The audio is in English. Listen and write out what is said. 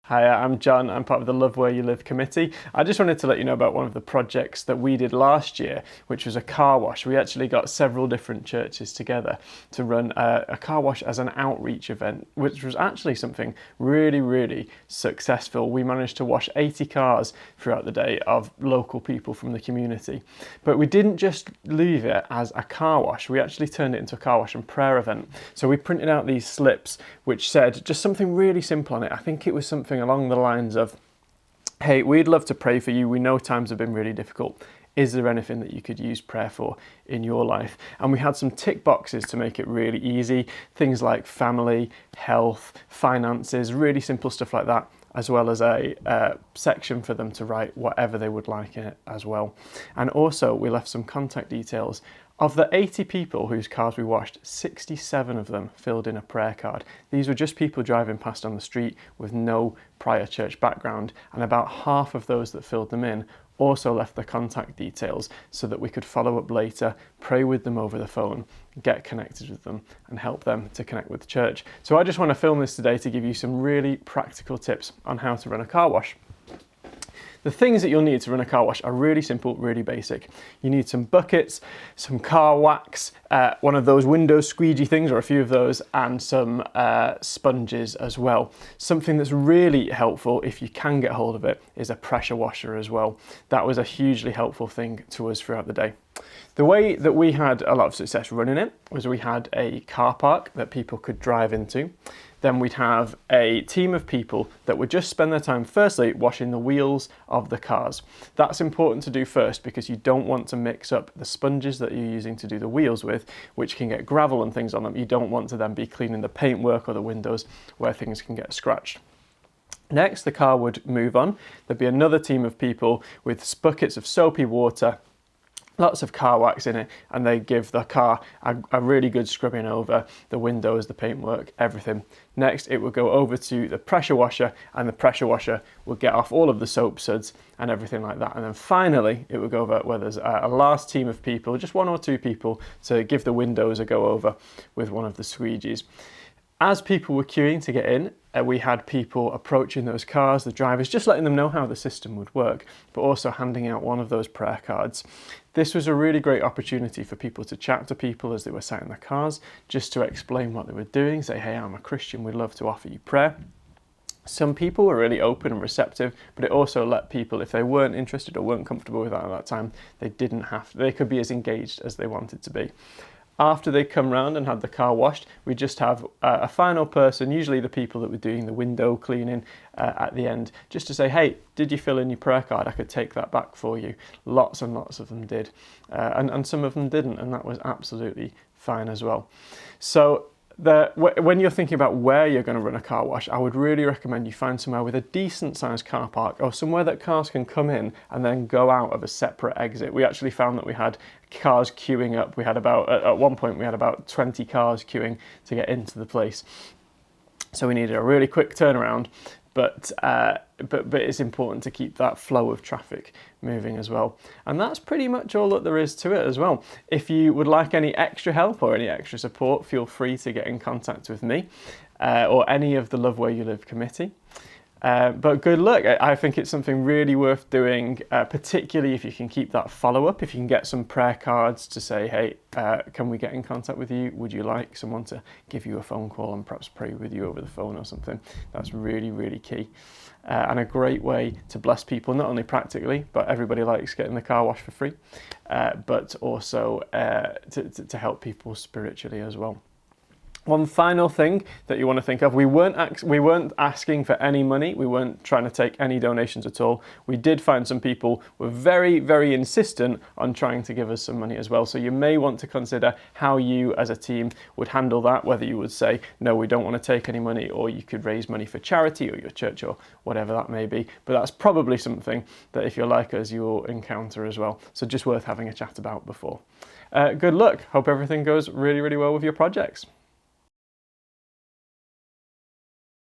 Hi, I'm John. I'm part of the Love Where You Live committee. I just wanted to let you know about one of the projects that we did last year, which was a car wash. We actually got several different churches together to run a car wash as an outreach event, which was actually something really successful. We managed to wash 80 cars throughout the day of local people from the community. But we didn't just leave it as a car wash. We actually turned it into a car wash and prayer event. So we printed out these slips which said just something really simple on it. I think it was something along the lines of, hey, we'd love to pray for you. We know times have been really difficult. Is there anything that you could use prayer for in your life? And we had some tick boxes to make it really easy. Things like family, health, finances, really simple stuff like that, as well as a section for them to write whatever they would like in it as well. And also we left some contact details. Of the 80 people whose cars we washed, 67 of them filled in a prayer card. These were just people driving past on the street with no prior church background, and about half of those that filled them in also left their contact details so that we could follow up later, pray with them over the phone, get connected with them and help them to connect with the church. So I just want to film this today to give you some really practical tips on how to run a car wash. The things that you'll need to run a car wash are really simple, really basic. You need some buckets, some car wax, one of those window squeegee things or a few of those, and some sponges as well. Something that's really helpful, if you can get hold of it, is a pressure washer as well. That was a hugely helpful thing to us throughout the day. The way that we had a lot of success running it was we had a car park that people could drive into. Then we'd have a team of people that would just spend their time firstly washing the wheels of the cars. That's important to do first because you don't want to mix up the sponges that you're using to do the wheels with, which can get gravel and things on them. You don't want to then be cleaning the paintwork or the windows where things can get scratched. Next, the car would move on. There'd be another team of people with buckets of soapy water, lots of car wax in it, and they give the car a really good scrubbing over the windows, the paintwork, everything. Next, it would go over to the pressure washer, and the pressure washer would get off all of the soap suds and everything like that. And then finally, it would go over where there's a last team of people, just one or two people, to give the windows a go over with one of the squeegees. As people were queuing to get in, we had people approaching those cars, the drivers, just letting them know how the system would work, but also handing out one of those prayer cards. This was a really great opportunity for people to chat to people as they were sat in their cars, just to explain what they were doing, say, hey, I'm a Christian, we'd love to offer you prayer. Some people were really open and receptive, but it also let people, if they weren't interested or weren't comfortable with that at that time, they could be as engaged as they wanted to be. After they come round and had the car washed, we just have a final person, usually the people that were doing the window cleaning at the end, just to say, hey, did you fill in your prayer card? I could take that back for you. Lots and lots of them did, and some of them didn't, and that was absolutely fine as well. So when you're thinking about where you're going to run a car wash, I would really recommend you find somewhere with a decent sized car park, or somewhere that cars can come in and then go out of a separate exit. We actually found that we had cars queuing up. At one point we had about 20 cars queuing to get into the place. So we needed a really quick turnaround, but it's important to keep that flow of traffic moving as well. And that's pretty much all that there is to it as well. If you would like any extra help or any extra support, feel free to get in contact with me or any of the Love Where You Live committee. But good luck. I think it's something really worth doing, particularly if you can keep that follow-up, if you can get some prayer cards to say, hey, can we get in contact with you? Would you like someone to give you a phone call and perhaps pray with you over the phone or something? That's really key. And a great way to bless people, not only practically, but everybody likes getting the car washed for free, but also to help people spiritually as well. One final thing that you want to think of, we weren't asking for any money, we weren't trying to take any donations at all. We did find some people were very insistent on trying to give us some money as well. So you may want to consider how you as a team would handle that, whether you would say, no, we don't want to take any money, or you could raise money for charity or your church or whatever that may be. But that's probably something that if you're like us, you'll encounter as well. So just worth having a chat about before. Good luck. Hope everything goes really well with your projects.